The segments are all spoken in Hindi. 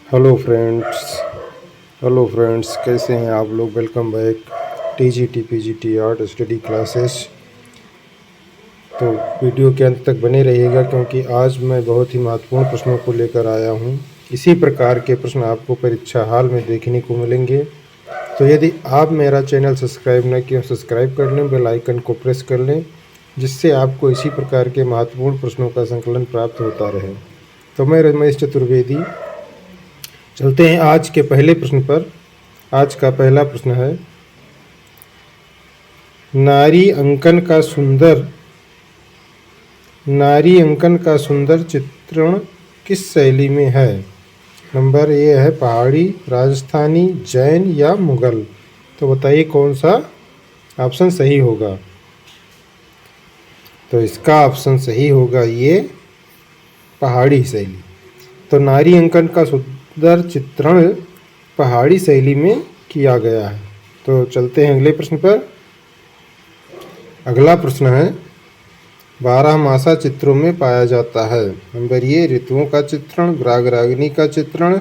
हेलो फ्रेंड्स, कैसे हैं आप लोग। Welcome back TGT PGT art study classes. तो वीडियो के अंत तक बने रहिएगा क्योंकि आज मैं बहुत ही महत्वपूर्ण प्रश्नों को लेकर आया हूं। इसी प्रकार के प्रश्न आपको परीक्षा हाल में देखने को मिलेंगे। तो यदि आप मेरा चैनल सब्सक्राइब न किए, सब्सक्राइब कर लें, बेल आइकन को प्रेस कर लें, जिससे आपको इसी प्रकार के महत्वपूर्ण प्रश्नों का संकलन प्राप्त होता रहे। तो मैं रमेश चतुर्वेदी, चलते हैं आज के पहले प्रश्न पर। आज का पहला प्रश्न है, नारी अंकन का सुंदर चित्रण किस शैली में है। नंबर ए है पहाड़ी, राजस्थानी, जैन या मुगल। तो बताइए कौन सा ऑप्शन सही होगा। तो इसका ऑप्शन सही होगा ये पहाड़ी शैली। तो नारी अंकन का सुंदर चित्रण पहाड़ी शैली में किया गया है। तो चलते हैं अगले प्रश्न पर। अगला प्रश्न है, 12मासा चित्रों में पाया जाता है। नंबर ए ऋतुओं का चित्रण, राग रागिनी का चित्रण,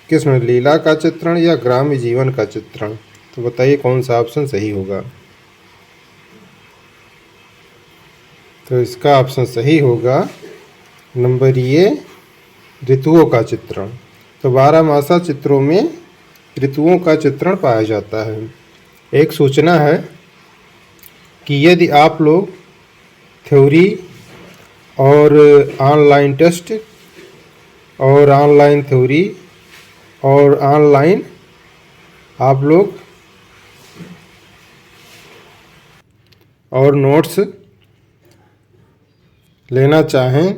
कृष्ण लीला का चित्रण या ग्राम्य जीवन का चित्रण। तो बताइए कौन सा ऑप्शन सही होगा। तो इसका ऑप्शन सही होगा नंबर ए ऋतुओं का चित्रण। तो 12मासा चित्रों में ऋतुओं का चित्रण पाया जाता है। एक सूचना है कि यदि आप लोग थ्योरी और ऑनलाइन टेस्ट और ऑनलाइन थ्योरी और ऑनलाइन आप लोग और नोट्स लेना चाहें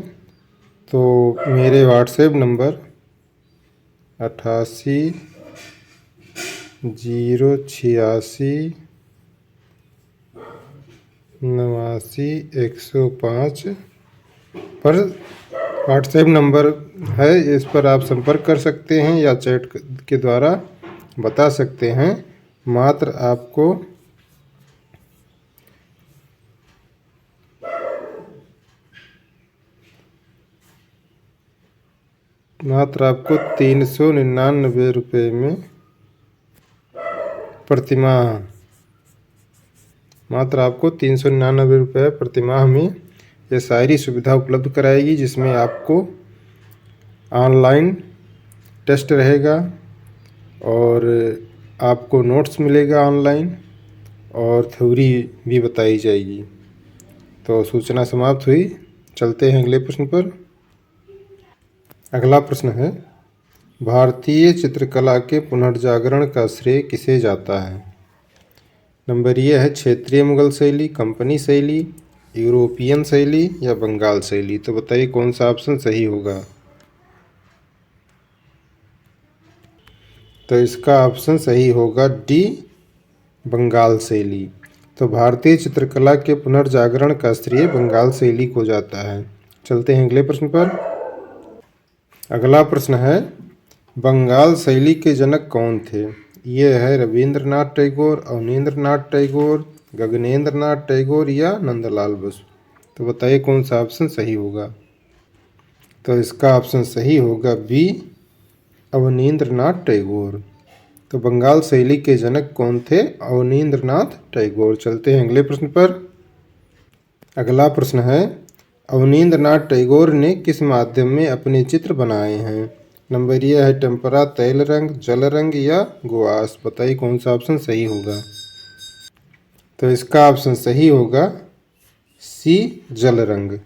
तो मेरे व्हाट्सएप नंबर 88 086 89 105 पर व्हाट्सएप नंबर है। इस पर आप संपर्क कर सकते हैं या चैट के द्वारा बता सकते हैं। मात्र आपको आपको 399 रुपये में प्रतिमाह, मात्र आपको 399 रुपये प्रतिमाह में ये सारी सुविधा उपलब्ध कराएगी, जिसमें आपको ऑनलाइन टेस्ट रहेगा और आपको नोट्स मिलेगा ऑनलाइन और थ्योरी भी बताई जाएगी। तो सूचना समाप्त हुई। चलते हैं अगले प्रश्न पर। अगला प्रश्न है, भारतीय चित्रकला के पुनर्जागरण का श्रेय किसे जाता है। नंबर ये है क्षेत्रीय मुगल शैली, कंपनी शैली, यूरोपियन शैली या बंगाल शैली। तो बताइए कौन सा ऑप्शन सही होगा। तो इसका ऑप्शन सही होगा डी बंगाल शैली। तो भारतीय चित्रकला के पुनर्जागरण का श्रेय बंगाल शैली को जाता है। चलते हैं अगले प्रश्न पर। अगला प्रश्न है, बंगाल शैली के जनक कौन थे। ये है रविंद्रनाथ टैगोर, अवनींद्रनाथ टैगोर, गगनेंद्रनाथ टैगोर या नंदलाल बोस। तो बताइए कौन सा ऑप्शन सही होगा। तो इसका ऑप्शन सही होगा बी अवनींद्रनाथ टैगोर। तो बंगाल शैली के जनक कौन थे, अवनींद्रनाथ टैगोर। चलते हैं अगले प्रश्न पर। अगला प्रश्न है, अवनींद्रनाथ टैगोर ने किस माध्यम में अपने चित्र बनाए हैं। नंबर यह है टेम्परा, तैल रंग, जल रंग या गुआस। बताइए कौन सा ऑप्शन सही होगा। तो इसका ऑप्शन सही होगा सी जल रंग।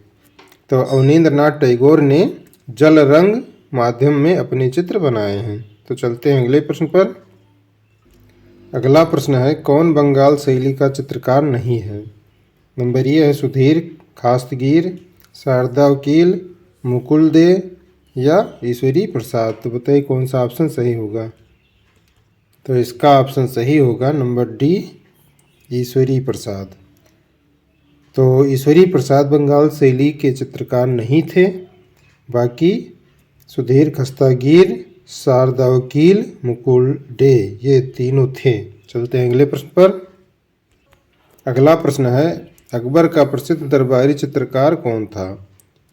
तो अवनींद्रनाथ टैगोर ने जल रंग माध्यम में अपने चित्र बनाए हैं। तो चलते हैं अगले प्रश्न पर। अगला प्रश्न है, कौन बंगाल शैली का चित्रकार नहीं है। नंबर ये है सुधीर खास्तगीर, शारदा वकील, मुकुल दे या ईश्वरी प्रसाद। तो बताइए कौन सा ऑप्शन सही होगा। तो इसका ऑप्शन सही होगा नंबर डी ईश्वरी प्रसाद। तो ईश्वरी प्रसाद बंगाल शैली के चित्रकार नहीं थे, बाकी सुधीर खस्तागीर, शारदा वकील, मुकुल डे ये तीनों थे। चलते हैं अगले प्रश्न पर। अगला प्रश्न है, अकबर का प्रसिद्ध दरबारी चित्रकार कौन था।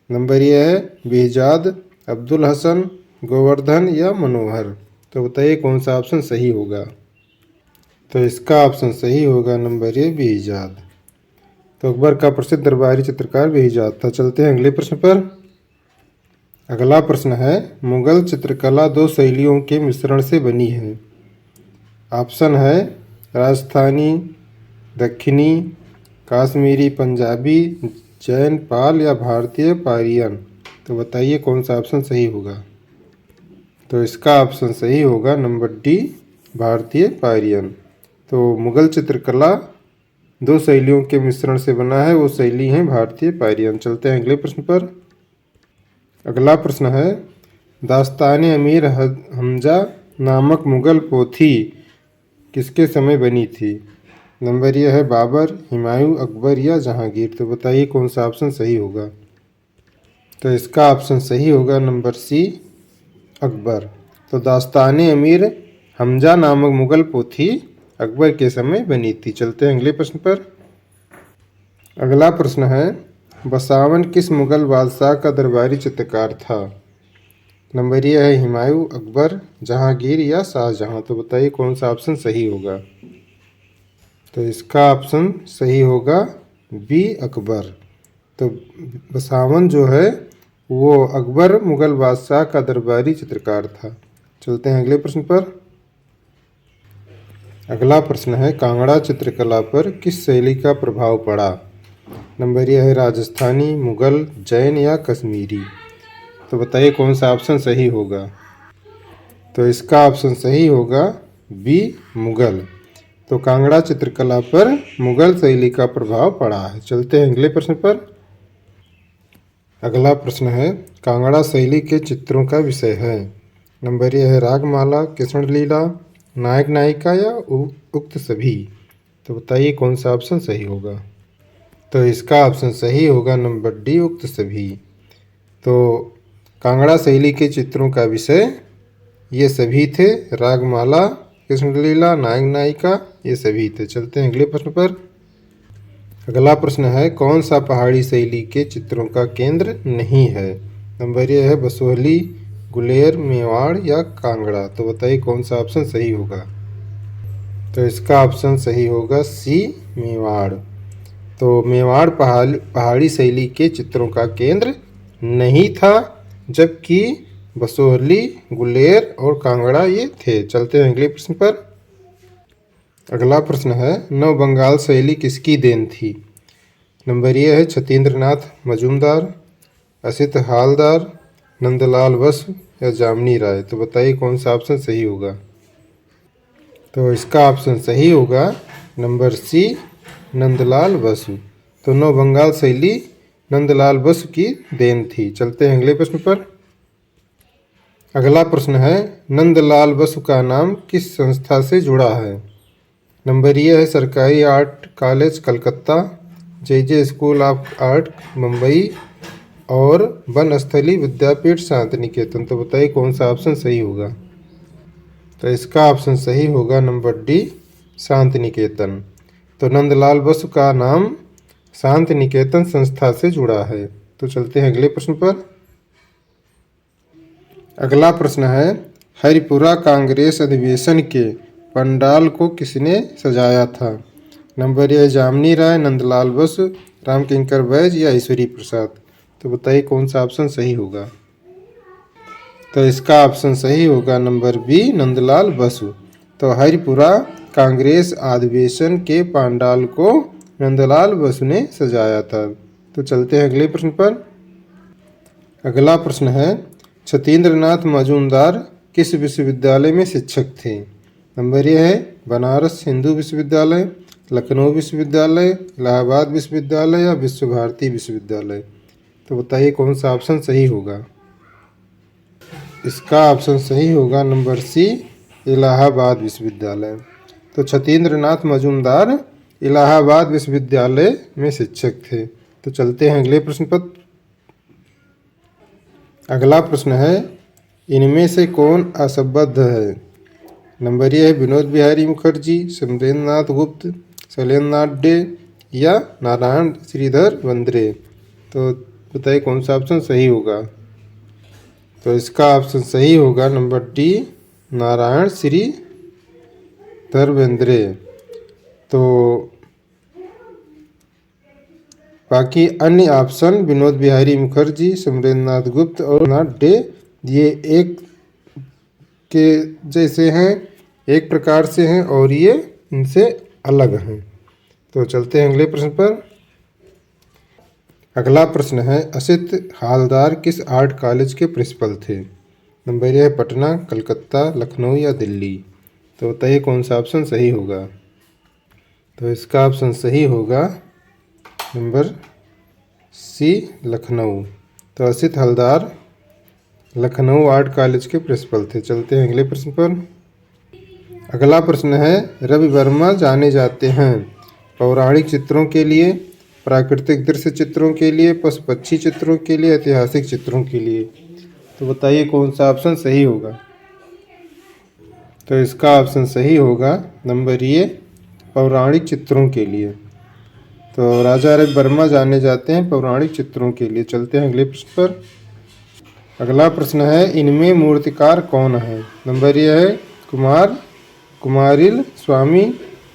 नंबर ये है बेहजाद, अब्दुल हसन, गोवर्धन या मनोहर। तो बताइए कौन सा ऑप्शन सही होगा। तो इसका ऑप्शन सही होगा नंबर ए बेहिजाद। तो अकबर का प्रसिद्ध दरबारी चित्रकार बेहिजाद था। चलते हैं अगले प्रश्न पर। अगला प्रश्न है, मुगल चित्रकला दो शैलियों के मिश्रण से बनी है। ऑप्शन है राजस्थानी, दक्षिणी, काश्मीरी पंजाबी, जैन पाल या भारतीय पारियन। तो बताइए कौन सा ऑप्शन सही होगा। तो इसका ऑप्शन सही होगा नंबर डी भारतीय पारियन। तो मुगल चित्रकला दो शैलियों के मिश्रण से बना है, वो शैली है भारतीय पारियन। चलते हैं अगले प्रश्न पर। अगला प्रश्न है, दास्तान अमीर हमजा नामक मुगल पोथी किसके समय बनी थी। नंबर ये है बाबर, हुमायूं, अकबर या जहांगीर। तो बताइए कौन सा ऑप्शन सही होगा। तो इसका ऑप्शन सही होगा नंबर सी अकबर। तो दास्तान अमीर हमजा नामक मुगल पोथी अकबर के समय बनी थी। चलते हैं अगले प्रश्न पर। अगला प्रश्न है, बसावन किस मुगल बादशाह का दरबारी चित्रकार था। नंबर ये है हुमायूं, अकबर, जहांगीर या शाहजहां। तो बताइए कौन सा ऑप्शन सही होगा। तो इसका ऑप्शन सही होगा बी अकबर। तो बसावन जो है वो अकबर मुगल बादशाह का दरबारी चित्रकार था। चलते हैं अगले प्रश्न पर। अगला प्रश्न है, कांगड़ा चित्रकला पर किस शैली का प्रभाव पड़ा। नंबर यह है राजस्थानी, मुगल, जैन या कश्मीरी। तो बताइए कौन सा ऑप्शन सही होगा। तो इसका ऑप्शन सही होगा बी मुगल। तो कांगड़ा चित्रकला पर मुगल शैली का प्रभाव पड़ा है। चलते हैं अगले प्रश्न पर। अगला प्रश्न है, कांगड़ा शैली के चित्रों का विषय है। नंबर यह है रागमाला, कृष्ण लीला, नायक नायिका या उक्त सभी। तो बताइए कौन सा ऑप्शन सही होगा। तो इसका ऑप्शन सही होगा नंबर डी उक्त सभी। तो कांगड़ा शैली के चित्रों का विषय ये सभी थे, रागमाला, कृष्णलीला, नायक नायिका ये सभी थे। चलते हैं अगले प्रश्न पर। अगला प्रश्न है, कौन सा पहाड़ी शैली के चित्रों का केंद्र नहीं है। नंबर ये है बसोहली, गुलेर, मेवाड़ या कांगड़ा। तो बताइए कौन सा ऑप्शन सही होगा। तो इसका ऑप्शन सही होगा सी मेवाड़। तो मेवाड़ पहाड़ी शैली के चित्रों का केंद्र नहीं था, जबकि बसोहली, गुलेर और कांगड़ा ये थे। चलते हैं अगले प्रश्न पर। अगला प्रश्न है, नव बंगाल शैली किसकी देन थी। नंबर ये है छतीन्द्रनाथ मजूमदार, असित हालदार, नंदलाल बसु या जामनी राय। तो बताइए कौन सा ऑप्शन सही होगा। तो इसका ऑप्शन सही होगा नंबर सी नंदलाल बसु। तो नव बंगाल शैली नंदलाल बसु की देन थी। चलते हैं अगले प्रश्न पर। अगला प्रश्न है, नंदलाल बसु का नाम किस संस्था से जुड़ा है। नंबर ये है सरकारी art college Calcutta, J school of art Mumbai और बनस्थली विद्यापीठ शांति निकेतन। तो बताइए कौन सा ऑप्शन सही होगा। तो इसका ऑप्शन सही होगा नंबर डी शांति निकेतन। तो नंदलाल बसु का नाम शांति निकेतन संस्था से जुड़ा है। तो चलते हैं अगले प्रश्न पर। अगला प्रश्न है, हरिपुरा कांग्रेस अधिवेशन के पंडाल को किसने सजाया था। नंबर ये जामनी राय, नंदलाल बसु, रामकिंकर बैज या ईश्वरी प्रसाद। तो बताइए कौन सा ऑप्शन सही होगा। तो इसका ऑप्शन सही होगा नंबर बी नंदलाल बसु। तो हरिपुरा कांग्रेस अधिवेशन के पंडाल को नंदलाल बसु ने सजाया था। तो चलते हैं अगले प्रश्न पर। अगला प्रश्न है, छतीन्द्रनाथ मजूमदार किस विश्वविद्यालय में शिक्षक थे। नंबर यह है बनारस हिंदू विश्वविद्यालय, लखनऊ विश्वविद्यालय, इलाहाबाद विश्वविद्यालय या विश्व भारती विश्वविद्यालय। तो बताइए कौन सा ऑप्शन सही होगा। इसका ऑप्शन सही होगा नंबर सी इलाहाबाद विश्वविद्यालय। तो छतीन्द्रनाथ मजूमदार इलाहाबाद विश्वविद्यालय में शिक्षक थे। तो चलते हैं अगले प्रश्न पर। अगला प्रश्न है, इनमें से कौन असंबद्ध है। नंबर ये है विनोद बिहारी मुखर्जी, समरेंद्रनाथ गुप्त, शैलेंद्रनाथ डे या नारायण श्रीधर बंद्रे। तो बताइए कौन सा ऑप्शन सही होगा। तो इसका ऑप्शन सही होगा नंबर डी, नारायण श्री धर्मेंद्र। तो बाकी अन्य ऑप्शन विनोद बिहारी मुखर्जी, सुरेंद्रनाथ गुप्त और नाथ डे, ये एक के जैसे हैं, एक प्रकार से हैं और ये इनसे अलग हैं। तो चलते हैं अगले प्रश्न पर। अगला प्रश्न है, असित हालदार किस आर्ट कॉलेज के प्रिंसिपल थे? नंबर ए पटना, कलकत्ता, लखनऊ या दिल्ली। तो बताइए कौन सा ऑप्शन सही होगा। तो इसका ऑप्शन सही होगा नंबर सी, लखनऊ। तो असित हलदार लखनऊ आर्ट कॉलेज के प्रिंसिपल थे। चलते हैं अगले प्रश्न पर। अगला प्रश्न है, रवि वर्मा जाने जाते हैं पौराणिक चित्रों के लिए, प्राकृतिक दृश्य चित्रों के लिए, पशु पक्षी चित्रों के लिए, ऐतिहासिक चित्रों के लिए। तो बताइए कौन सा ऑप्शन सही होगा। तो इसका ऑप्शन सही होगा नंबर ए, पौराणिक चित्रों के लिए। तो राजा रवि वर्मा जाने जाते हैं पौराणिक चित्रों के लिए। चलते हैं अगले प्रश्न पर। अगला प्रश्न है, इनमें मूर्तिकार कौन है? नंबर ए है कुमार, कुमारिल स्वामी,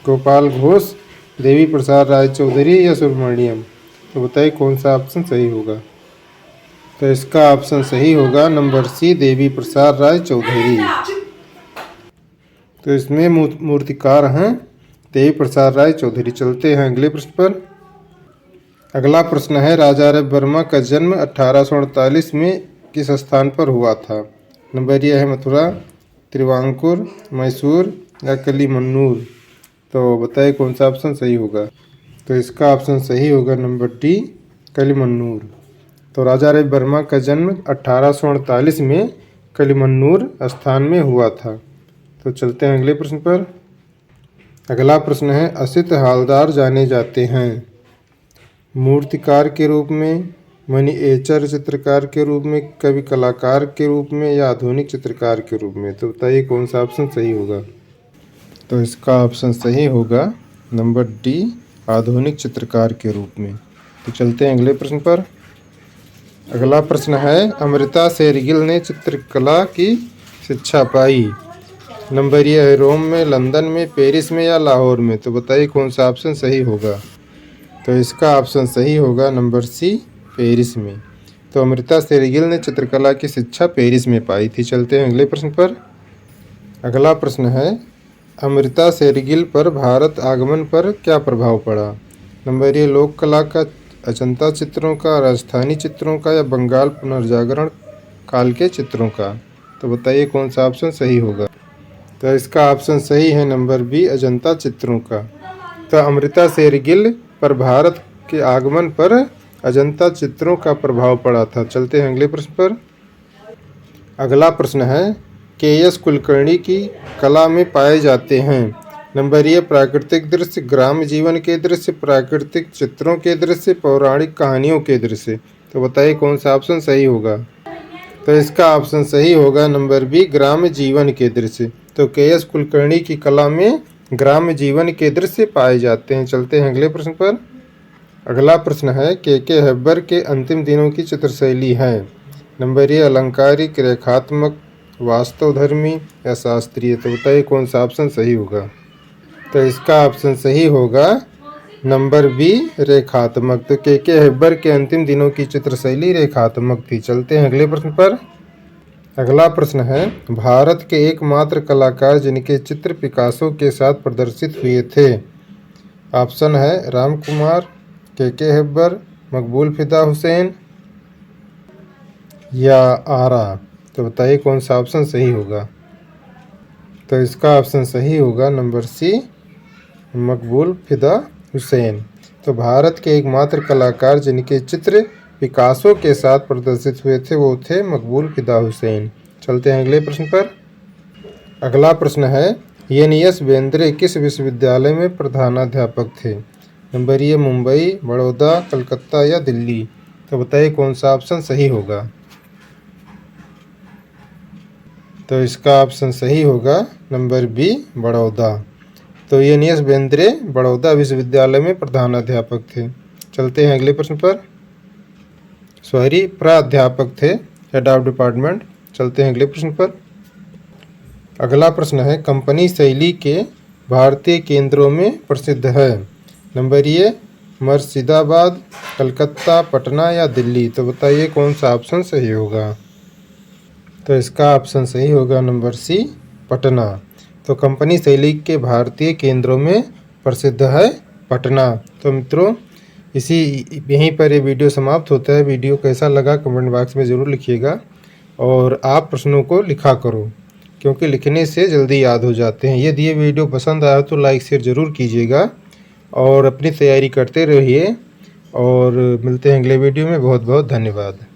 गोपाल घोष, देवी प्रसाद राय चौधरी या सुब्रमण्यम। तो बताइए कौन सा ऑप्शन सही होगा। तो इसका ऑप्शन सही होगा नंबर सी, देवी प्रसाद राय चौधरी। तो इसमें मूर्तिकार हैं देवी प्रसाद राय चौधरी। चलते हैं अगले प्रश्न पर। अगला प्रश्न है, राजा रवि वर्मा का जन्म 1848 में किस स्थान पर हुआ था? नंबर ए है मथुरा, तिरुवांकुर, मैसूर या कलिमन्नूर। तो बताइए कौन सा ऑप्शन सही होगा। तो इसका ऑप्शन सही होगा नंबर डी, कलिमन्नूर। तो राजा रवि वर्मा का जन्म 1848 में कलिमन्नूर स्थान में हुआ था। तो चलते हैं अगले प्रश्न पर। अगला प्रश्न है, असित हालदार जाने जाते हैं मूर्तिकार के रूप में, मनीएचर चित्रकार के रूप में, कवि कलाकार के रूप में या आधुनिक चित्रकार के रूप में। तो बताइए कौन सा ऑप्शन सही होगा। तो इसका ऑप्शन सही होगा नंबर डी, आधुनिक चित्रकार के रूप में। तो चलते हैं अगले प्रश्न पर। अगला प्रश्न है, अमृता शेरगिल ने चित्रकला की शिक्षा पाई। नंबर ए है रोम में, लंदन में, पेरिस में या लाहौर में। तो बताइए कौन सा ऑप्शन सही होगा। तो इसका ऑप्शन सही होगा नंबर सी, पेरिस में। तो अमृता शेरगिल ने चित्रकला की शिक्षा पेरिस में पाई थी। चलते हैं अगले प्रश्न पर। अगला प्रश्न है, अमृता शेरगिल पर भारत आगमन पर क्या प्रभाव पड़ा? नंबर ए लोक कला का, अजंता चित्रों का, राजस्थानी चित्रों का या बंगाल पुनर्जागरण काल के चित्रों का। तो बताइए कौन सा ऑप्शन सही होगा। तो इसका ऑप्शन सही है नंबर बी, अजंता चित्रों का। तो अमृता शेरगिल पर भारत के आगमन पर अजंता चित्रों का प्रभाव पड़ा था। चलते हैं अगले प्रश्न पर। अगला प्रश्न है, के.एस. कुलकर्णी की कला में पाए जाते हैं। नंबर ए प्राकृतिक दृश्य, ग्राम जीवन के दृश्य, प्राकृतिक चित्रों के दृश्य, पौराणिक कहानियों के दृश्य। तो बताइए कौन सा ऑप्शन सही होगा। तो इसका ऑप्शन सही होगा नंबर बी, ग्राम जीवन के दृश्य। तो के.एस. कुलकर्णी की कला में ग्राम जीवन के दृश्य पाए जाते हैं। चलते हैं अगले प्रश्न पर। अगला प्रश्न है, के हेब्बर के अंतिम दिनों की चित्रशैली है। नंबर ए अलंकारिक, रेखात्मक, वास्तवधर्मी या शास्त्रीय। तो बताइए कौन सा ऑप्शन सही होगा। तो इसका ऑप्शन सही होगा नंबर बी, रेखात्मक। तो के हेब्बर के अंतिम दिनों की चित्रशैली रेखात्मक थी। चलते हैं अगले प्रश्न पर। अगला प्रश्न है, भारत के एकमात्र कलाकार जिनके चित्र पिकासो के साथ प्रदर्शित हुए थे। ऑप्शन है राम कुमार, के हेब्बर, मकबूल फिदा हुसैन या आरा। तो बताइए कौन सा ऑप्शन सही होगा। तो इसका ऑप्शन सही होगा नंबर सी, मकबूल फिदा हुसैन। तो भारत के एकमात्र कलाकार जिनके चित्र पिकासो के साथ प्रदर्शित हुए थे वो थे मकबूल फिदा हुसैन। चलते हैं अगले प्रश्न पर। अगला प्रश्न है, एन.एस. बेंद्रे किस विश्वविद्यालय में प्रधानाध्यापक थे? नंबर ए मुंबई, बड़ौदा, कलकत्ता या दिल्ली। तो बताइए कौन सा ऑप्शन सही होगा। तो इसका ऑप्शन सही होगा नंबर बी, बड़ौदा। तो एन.एस. बेंद्रे बड़ौदा विश्वविद्यालय में प्रधानाध्यापक थे। चलते हैं अगले प्रश्न पर। सॉरी, प्राध्यापक थे, हेड ऑफ डिपार्टमेंट। चलते हैं अगले प्रश्न पर। अगला प्रश्न है, कंपनी शैली के भारतीय केंद्रों में प्रसिद्ध है। नंबर ए मुर्शिदाबाद, कलकत्ता, पटना या दिल्ली। तो बताइए कौन सा ऑप्शन सही होगा। तो इसका ऑप्शन सही होगा नंबर सी, पटना। तो कंपनी शैली के भारतीय केंद्रों में प्रसिद्ध है पटना। तो मित्रों, यहीं पर ये वीडियो समाप्त होता है। वीडियो कैसा लगा कमेंट बॉक्स में ज़रूर लिखिएगा और आप प्रश्नों को लिखा करो, क्योंकि लिखने से जल्दी याद हो जाते हैं। यदि ये वीडियो पसंद आया तो लाइक शेयर ज़रूर कीजिएगा और अपनी तैयारी करते रहिए। और मिलते हैं अगले वीडियो में। बहुत बहुत धन्यवाद।